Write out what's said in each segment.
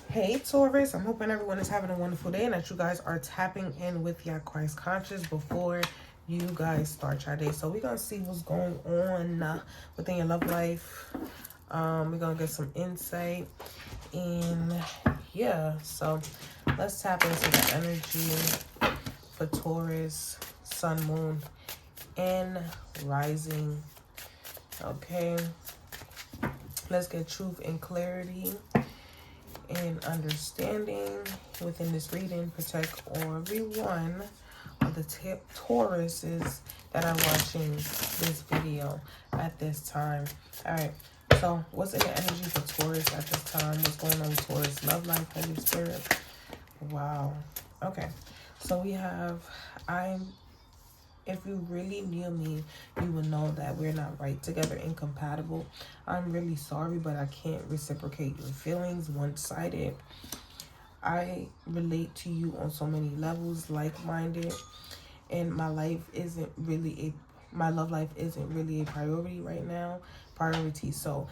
Hey Taurus, I'm hoping everyone is having a wonderful day and that you guys are tapping in with your Christ conscious before you guys start your day. So we're going to see what's going on within your love life. We're going to get some insight. And yeah, so let's tap into the energy for Taurus, Sun, Moon, and Rising. Okay, let's get truth and clarity and understanding within this reading. Protect every one of the Tauruses that are watching this video at this time. All right, so what's in the energy for Taurus at this time? What's going on with Taurus? Love life, Holy Spirit. Wow. Okay, so we have if you really knew me, you would know that we're not right together, incompatible. I'm really sorry, but I can't reciprocate your feelings, one-sided. I relate to you on so many levels, like-minded, and my love life isn't really a priority right now. So,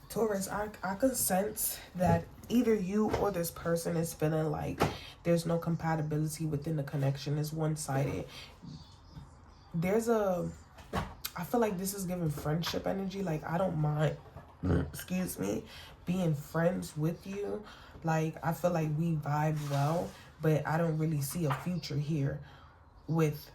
Taurus, I can sense that either you or this person is feeling like there's no compatibility within the connection. It's one-sided. I feel like this is giving friendship energy. Like, I don't mind, excuse me, being friends with you. Like, I feel like we vibe well, but I don't really see a future here with,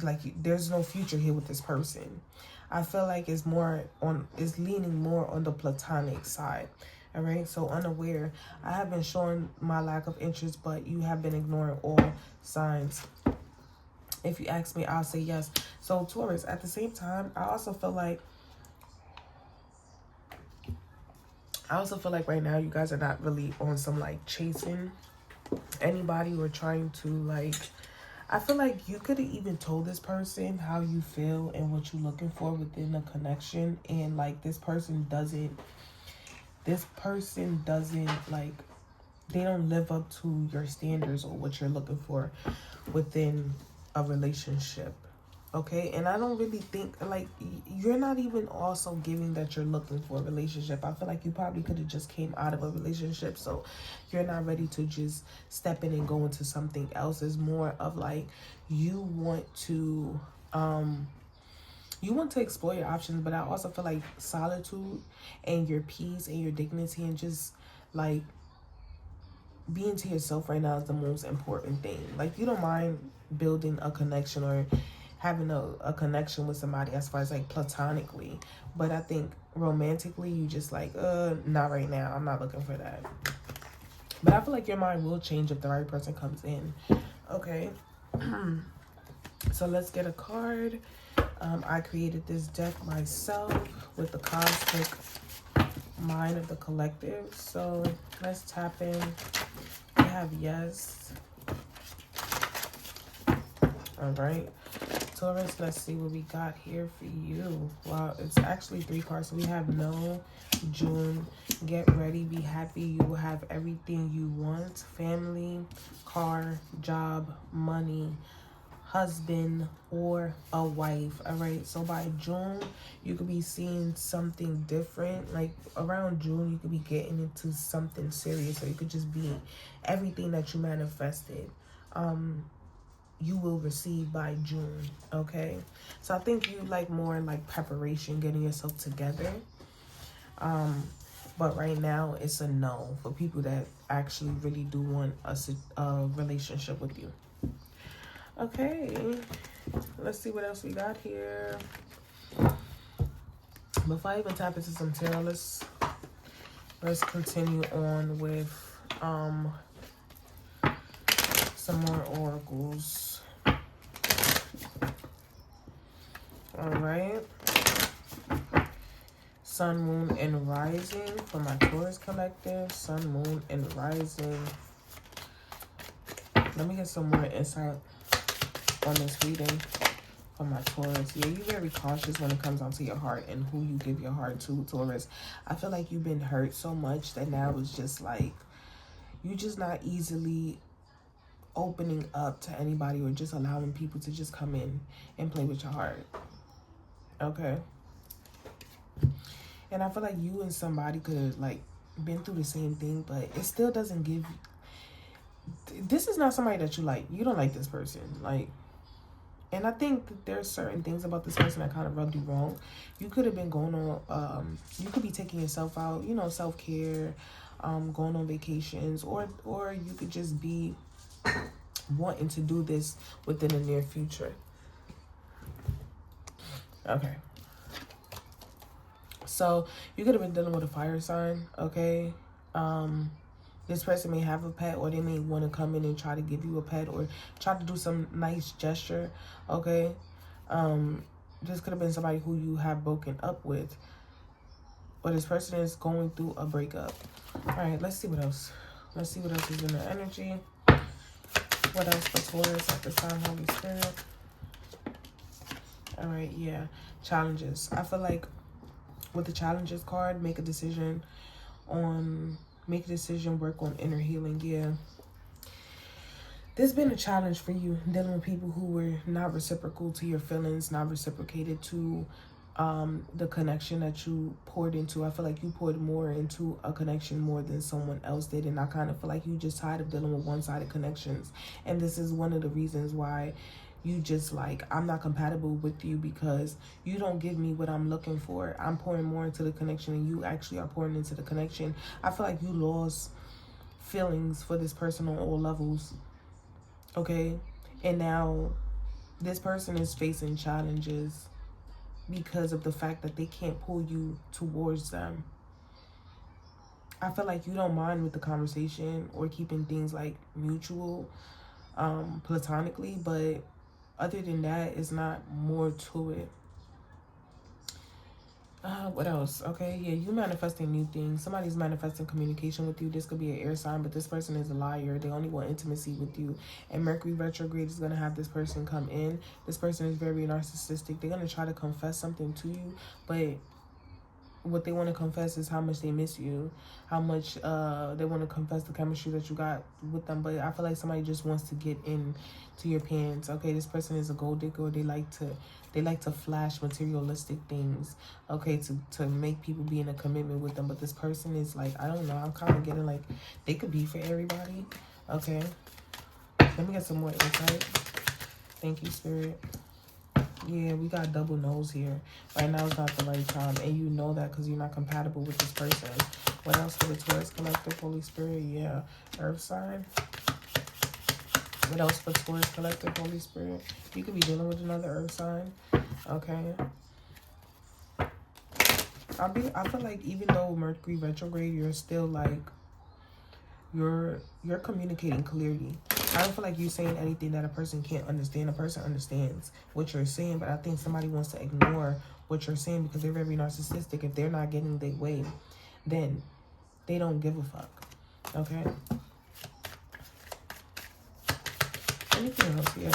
like, there's no future here with this person. I feel like it's leaning more on the platonic side. All right, so unaware. I have been showing my lack of interest, but you have been ignoring all signs. If you ask me, I'll say yes. So Taurus, at the same time, I also feel like right now you guys are not really on some like chasing anybody or trying to like, I feel like you could have even told this person how you feel and what you're looking for within a connection, and like this person doesn't like, they don't live up to your standards or what you're looking for within a relationship. Okay, and I don't really think like you're not even also giving that you're looking for a relationship. I feel like you probably could have just came out of a relationship, so you're not ready to just step in and go into something else. It's more of like you want to explore your options, but I also feel like solitude and your peace and your dignity and just like being to yourself right now is the most important thing. Like, you don't mind building a connection or having a connection with somebody as far as like platonically, but I think romantically you just like not right now, I'm not looking for that. But I feel like your mind will change if the right person comes in. Okay. So let's get a card. I created this deck myself with the cosmic mind of the collective, so let's tap in. We have yes. All right, Taurus, let's see what we got here for you. Well, it's actually 3 cards. So we have no, June, get ready, be happy, you will have everything you want, family, car, job, money, husband, or a wife. All right, so by June you could be seeing something different. Like around June you could be getting into something serious, or you could just be everything that you manifested you will receive by June. Okay, so I think you like more like preparation, getting yourself together. But right now it's a no for people that actually really do want a relationship with you. Okay, let's see what else we got here. Before I even tap into some tarot, let's continue on with some more oracles. All right, Sun, Moon, and Rising for my Taurus collective. Sun, Moon, and Rising. Let me get some more insight on this reading for my Taurus. Yeah, you're very cautious when it comes down to your heart and who you give your heart to, Taurus. I feel like you've been hurt so much that now it's just like you're just not easily opening up to anybody or just allowing people to just come in and play with your heart. Okay. And I feel like you and somebody could like been through the same thing, but it still doesn't give. This is not somebody that you like. You don't like this person. Like, and I think that there's certain things about this person that kind of rubbed you wrong. You could have been going on, you could be taking yourself out, you know, self-care, going on vacations, or you could just be wanting to do this within the near future. Okay. So you could have been dealing with a fire sign, okay? This person may have a pet, or they may want to come in and try to give you a pet, or try to do some nice gesture, okay? This could have been somebody who you have broken up with, or this person is going through a breakup. All right, let's see what else. Let's see what else is in the energy. What else for Taurus at this time, Holy Spirit? All right, yeah, challenges. I feel like with the challenges card, make a decision, work on inner healing. Yeah, there's been a challenge for you dealing with people who were not reciprocal to your feelings, not reciprocated to the connection that you poured into. I feel like you poured more into a connection more than someone else did, and I kind of feel like you just tired of dealing with one-sided connections. And this is one of the reasons why you just like, I'm not compatible with you, because you don't give me what I'm looking for. I'm pouring more into the connection and you actually are pouring into the connection. I feel like you lost feelings for this person on all levels, okay? And now this person is facing challenges because of the fact that they can't pull you towards them. I feel like you don't mind with the conversation or keeping things like mutual, platonically, but other than that, it's not more to it. What else? Okay, yeah, you manifesting new things. Somebody's manifesting communication with you. This could be an air sign, but this person is a liar. They only want intimacy with you. And Mercury retrograde is going to have this person come in. This person is very narcissistic. They're going to try to confess something to you, but what they want to confess is how much they miss you, how much they want to confess the chemistry that you got with them. But I feel like somebody just wants to get in to your pants. Okay, this person is a gold digger. They like to flash materialistic things, okay, to make people be in a commitment with them. But this person is like, I don't know, I'm kind of getting like they could be for everybody. Okay, let me get some more insight. Thank you, Spirit. Yeah, we got double no's here. Right now is not the right time, and you know that because you're not compatible with this person. What else for the Taurus Collective, Holy Spirit? Yeah, Earth sign. What else for Taurus Collective, Holy Spirit? You could be dealing with another Earth sign. Okay. I feel like even though Mercury retrograde, you're still like you're communicating clearly. I don't feel like you're saying anything that a person can't understand. A person understands what you're saying, but I think somebody wants to ignore what you're saying because they're very narcissistic. If they're not getting their way, then they don't give a fuck. Okay? Anything else here?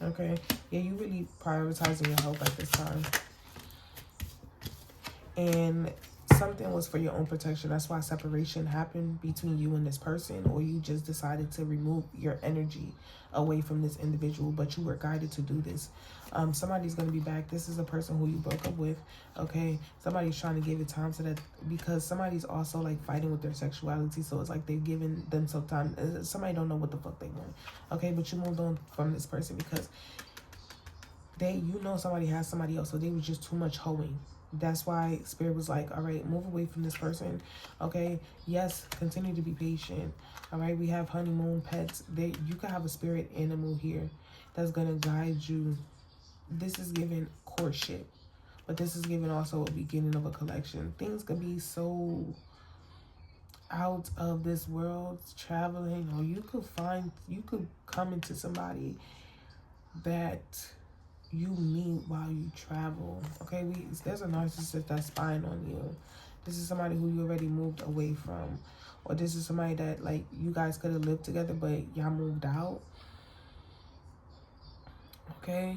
Okay. Yeah, you really prioritizing your health at this time. And something was for your own protection. That's why separation happened between you and this person, or you just decided to remove your energy away from this individual, but you were guided to do this. Somebody's going to be back. This is a person who you broke up with, okay? Somebody's trying to give it time to that, because somebody's also like fighting with their sexuality, so it's like they've given themselves time. Somebody don't know what the fuck they want, okay? But you moved on from this person because you know somebody has somebody else, so they was just too much hoeing. That's why Spirit was like, all right, move away from this person, okay? Yes, continue to be patient, all right? We have honeymoon, pets. You could have a spirit animal here that's going to guide you. This is giving courtship, but this is giving also a beginning of a collection. Things could be so out of this world, traveling, or you could come into somebody that you meet while you travel, okay? There's a narcissist that's spying on you. This is somebody who you already moved away from, or this is somebody that like you guys could have lived together, but y'all moved out, okay?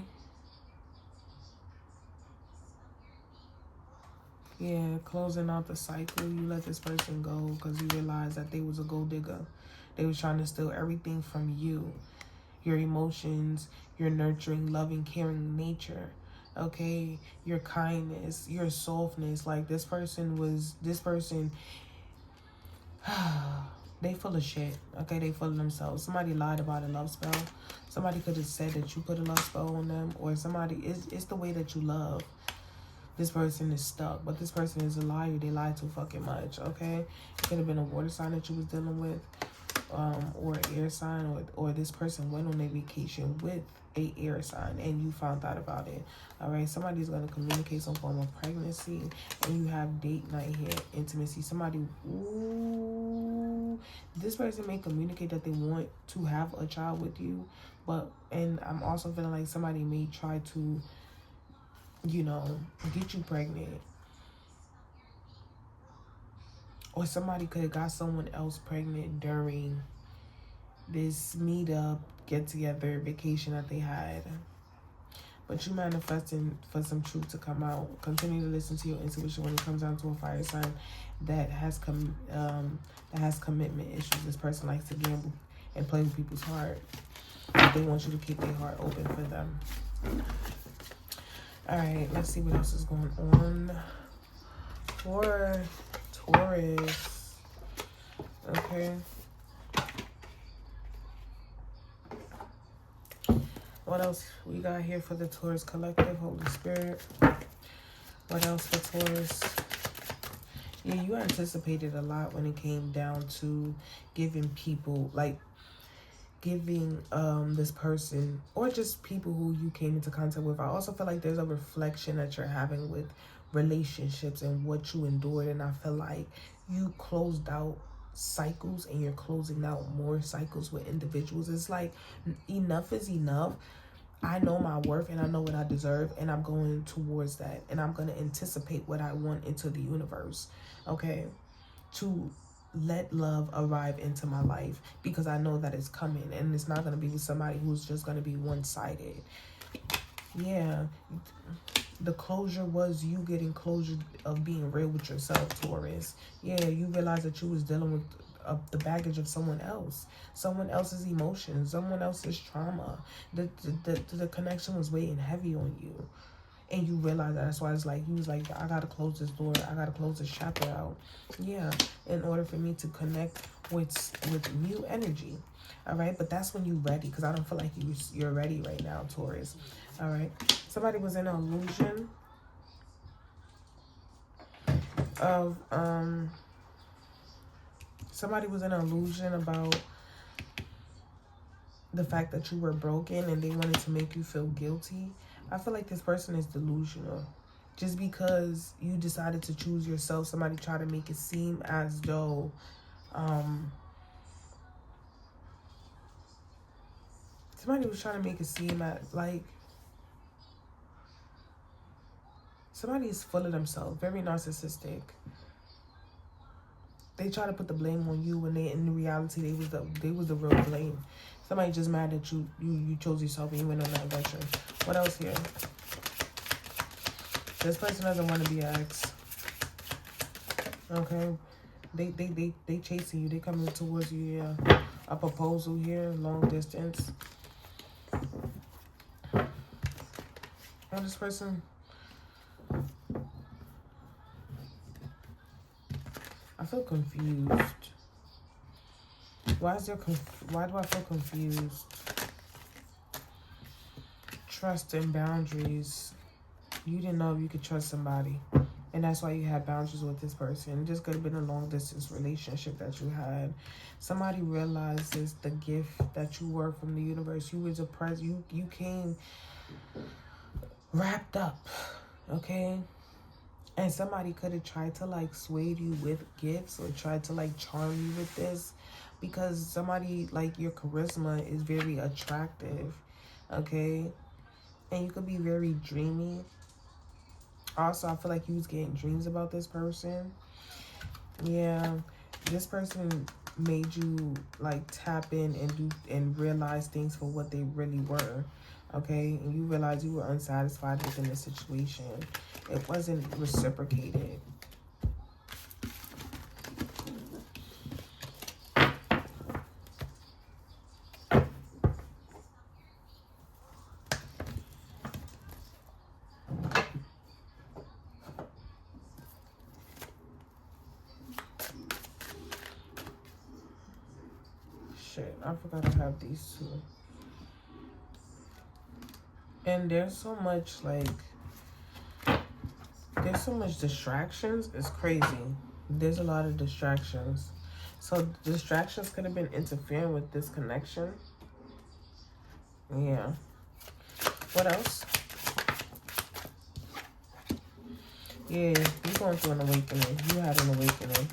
Yeah, closing out the cycle. You let this person go because you realized that they was a gold digger. They was trying to steal everything from you, your emotions, your nurturing, loving, caring nature. okay? Your kindness, your softness. Like, this person, they full of shit, okay? They full of themselves. Somebody lied about a love spell. Somebody could have said that you put a love spell on them, or somebody, it's the way that you love. This person is stuck, but this person is a liar. They lied too fucking much, okay? It could have been a water sign that you was dealing with, or an air sign, or this person went on a vacation with a air sign and you found out about it. All right, somebody's going to communicate some form of pregnancy, and you have date night here, intimacy. Somebody, ooh, this person may communicate that they want to have a child with you, and I'm also feeling like somebody may try to, you know, get you pregnant, or somebody could have got someone else pregnant during this meetup, get together, vacation that they had. But you manifesting for some truth to come out. Continue to listen to your intuition when it comes down to a fire sign that has commitment issues. This person likes to gamble and play with people's heart. They want you to keep their heart open for them. All right, let's see what else is going on for Taurus. Okay. What else we got here for the Taurus collective? Holy Spirit. What else for Taurus? Yeah, you anticipated a lot when it came down to giving people, like, giving this person, or just people who you came into contact with. I also feel like there's a reflection that you're having with relationships and what you endured, and I feel like you closed out cycles and you're closing out more cycles with individuals. It's like enough is enough. I know my worth and I know what I deserve, and I'm going towards that, and I'm going to anticipate what I want into the universe, okay, to let love arrive into my life, because I know that it's coming, and it's not going to be with somebody who's just going to be one-sided. Yeah, the closure was you getting closure of being real with yourself, Taurus. Yeah, you realized that you was dealing with the baggage of someone else's emotions, someone else's trauma. The connection was weighing heavy on you, and you realize that. That's why it's like, he was like, I gotta close this door, I gotta close this chapter out, yeah, in order for me to connect with new energy. All right, but that's when you're ready, because I don't feel like you're ready right now, Taurus. All right, somebody was in an illusion of somebody was in an illusion about the fact that you were broken, and they wanted to make you feel guilty. I feel like this person is delusional. Just because you decided to choose yourself, somebody tried to make it seem as though somebody was trying to make it seem like somebody is full of themselves, very narcissistic. They try to put the blame on you when in reality they was the real blame. Somebody just mad that you chose yourself and you went on that adventure. What else here? This person doesn't want to be an ex. Okay, they chasing you. They coming towards you. Yeah, a proposal here, long distance. Oh, this person. I feel confused. Why do I feel confused? Trust and boundaries. You didn't know if you could trust somebody, and that's why you had boundaries with this person. It just could have been a long distance relationship that you had. Somebody realizes the gift that you were from the universe. You was a present. You came wrapped up, okay? And somebody could have tried to like sway you with gifts, or tried to like charm you with this, because somebody like your charisma is very attractive, okay? And you could be very dreamy. Also, I feel like you was getting dreams about this person. Yeah, this person made you like tap in and do and realize things for what they really were, okay? And you realize you were unsatisfied within the situation. It wasn't reciprocated. shit. I forgot I have these two. And there's so much, like, there's so much distractions. It's crazy. There's a lot of distractions. So distractions could have been interfering with this connection. Yeah. What else? Yeah, you're going through an awakening. You had an awakening,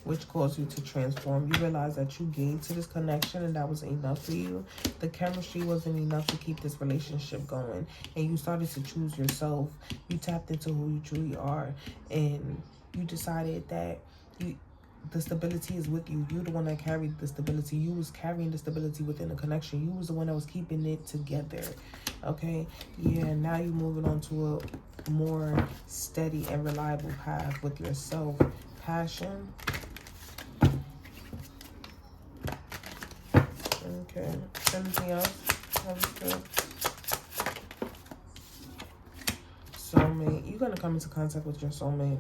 which caused you to transform. You realized that you gave to this connection and that was enough for you. The chemistry wasn't enough to keep this relationship going. And you started to choose yourself. You tapped into who you truly are. And you decided that the stability is with you. You're the one that carried the stability. You was carrying the stability within the connection. You was the one that was keeping it together. Okay? Yeah, now you're moving on to a more steady and reliable path with yourself. Passion. Okay. Anything else? That was good. Soulmate. You're going to come into contact with your soulmate.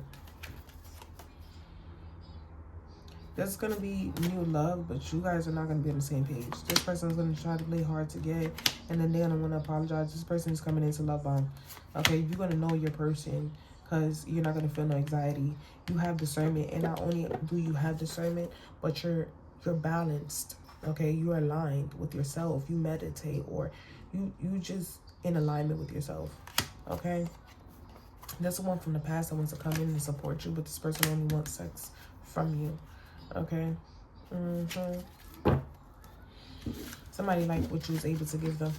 There's going to be new love, but you guys are not going to be on the same page. This person is going to try to play hard to get, and then they're going to want to apologize. This person is coming into love bomb. Okay, you're going to know your person because you're not going to feel no anxiety. You have discernment, and not only do you have discernment, but you're balanced. Okay, you're aligned with yourself. You meditate, or you just in alignment with yourself. Okay, there's someone from the past that wants to come in and support you, but this person only wants sex from you. Okay. Somebody liked what you was able to give them.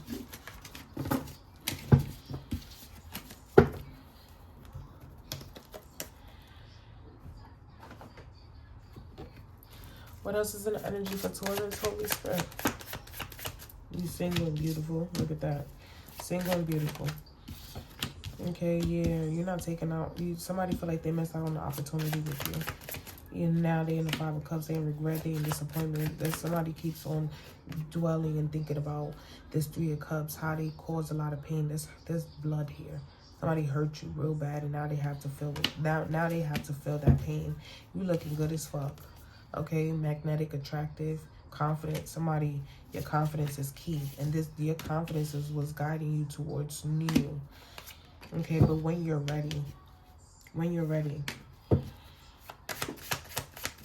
What else is in the energy for Taurus? Holy Spirit. You single and beautiful. Look at that. Single and beautiful. Okay, yeah. You're not taking out. Somebody feel like they missed out on the opportunity with you. And now they in the Five of Cups, they in regret, they in disappointment. That somebody keeps on dwelling and thinking about this Three of Cups, how they cause a lot of pain. There's blood here. Somebody hurt you real bad, and now they have to feel it. Now they have to feel that pain. You looking good as fuck. Okay, magnetic, attractive, confident. Somebody, your confidence is key, and your confidence is what's guiding you towards new. Okay, but when you're ready,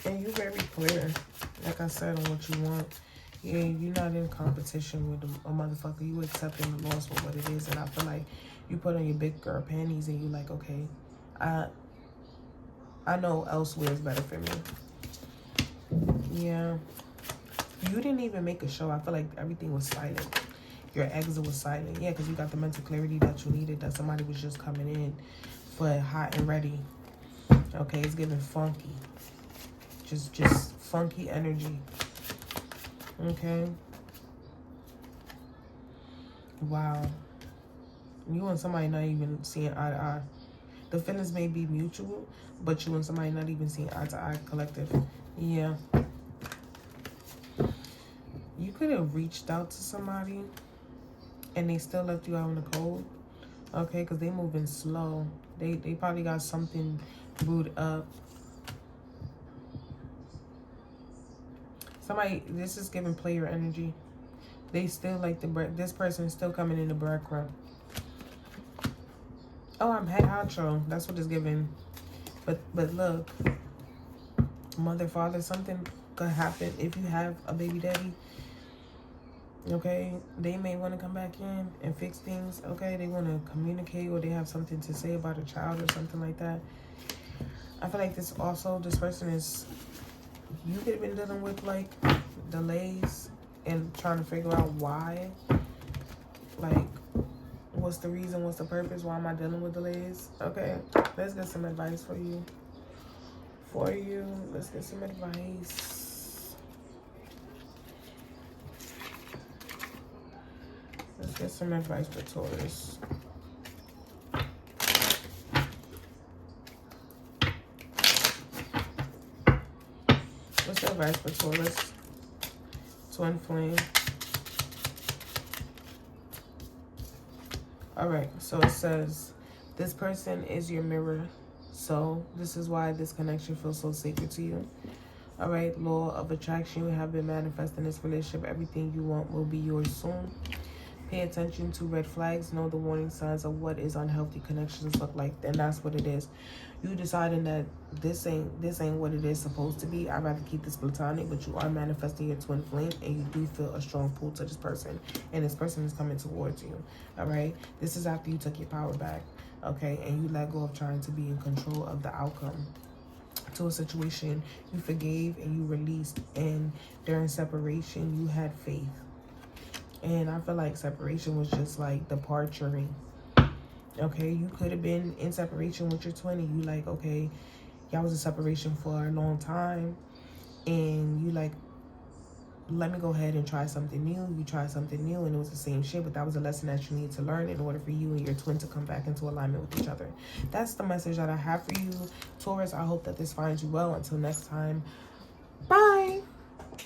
and you're very clear, like I said, on what you want. Yeah, you're not in competition with a motherfucker. You accepting the loss for what it is. And I feel like you put on your big girl panties and you like, okay, I know elsewhere is better for me. Yeah. You didn't even make a show. I feel like everything was silent. Your exit was silent. Yeah, because you got the mental clarity that you needed, that somebody was just coming in for hot and ready. Okay, it's giving funky. Just funky energy. Okay. Wow. You and somebody not even seeing eye to eye. The feelings may be mutual, but you and somebody not even seeing eye to eye. Collective. Yeah. You could have reached out to somebody and they still left you out in the cold. Okay, because they moving slow. They probably got something brewed up. Somebody, this is giving player energy. They still like the bread. This person is still coming in the breadcrumb. Oh, I'm head outro. That's what it's giving. But look, mother, father, something could happen if you have a baby daddy. Okay, they may want to come back in and fix things. Okay, they want to communicate, or they have something to say about a child or something like that. I feel like this person is, you could have been dealing with like delays and trying to figure out why. Like, what's the reason? What's the purpose? Why am I dealing with delays? Okay, let's get some advice for you. Let's get some advice. Let's get some advice for Taurus. What's the advice for Taurus? Twin flame. Alright, so it says, this person is your mirror. So this is why this connection feels so sacred to you. All right, law of attraction. You have been manifesting this relationship. Everything you want will be yours soon. Pay attention to red flags. Know the warning signs of what is unhealthy connections look like. And that's what it is. You deciding that this ain't what it is supposed to be. I'd rather keep this platonic, but you are manifesting your twin flame, and you do feel a strong pull to this person, and this person is coming towards you. All right, this is after you took your power back, okay, and you let go of trying to be in control of the outcome to a situation. You forgave and you released, and during separation you had faith. And I feel like separation was just like departuring. Okay, you could have been in separation with your 20. You like, okay, y'all was in separation for a long time, and you like, let me go ahead and try something new. You tried something new, and it was the same shit, but that was a lesson that you need to learn in order for you and your twin to come back into alignment with each other. That's the message that I have for you, Taurus. I hope that this finds you well. Until next time,